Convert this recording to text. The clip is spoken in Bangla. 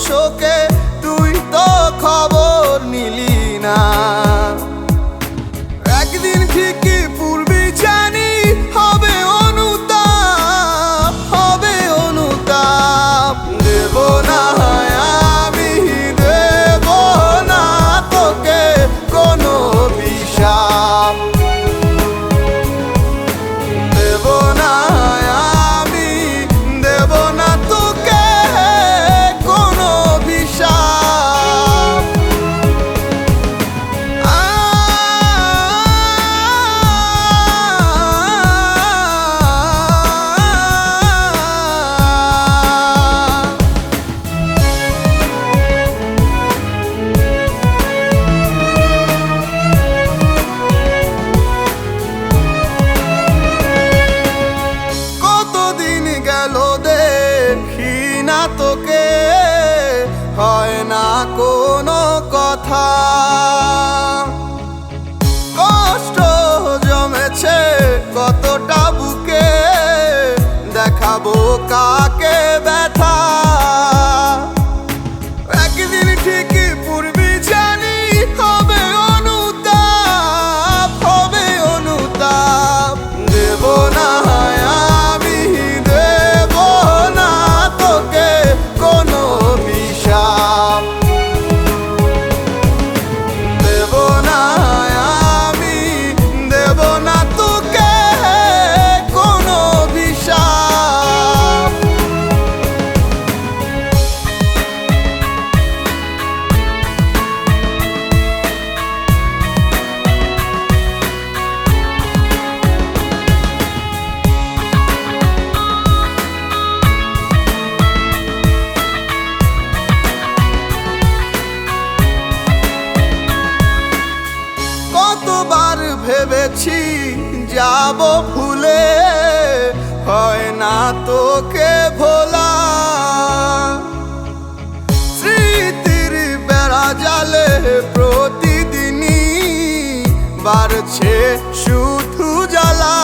শোকে তুই তো খবর নিলি না। একদিন ঠিকই পূর্বি জানি হবে অনুতাপ, হবে অনুতাপ। দেব না আমি, দেব না তোকে কোনো অভিশাপ। দেব না আমি, দেব না তোকে কোনো অভিশাপ। দেখি না তোকে, হয় না কোনো কথা। কষ্ট জমেছে কতটা বুকে, দেখাবো কাকে ব্যথা। একদিন ঠিকই পূর্বি জানি হবে অনুতাপ, হবে অনুতাপ। দেব না আমি, দেব না তোকে কোনো অভিশাপ। দেব না আমি, দেব না তোকে কোনো অভিশাপ। কতবার ভেবেছি যাব ভুলে, হয় না তোকে ভোলা। স্মৃতির বেড়া জালে প্রতিদিনই বাড়ছে শুধু জ্বালা।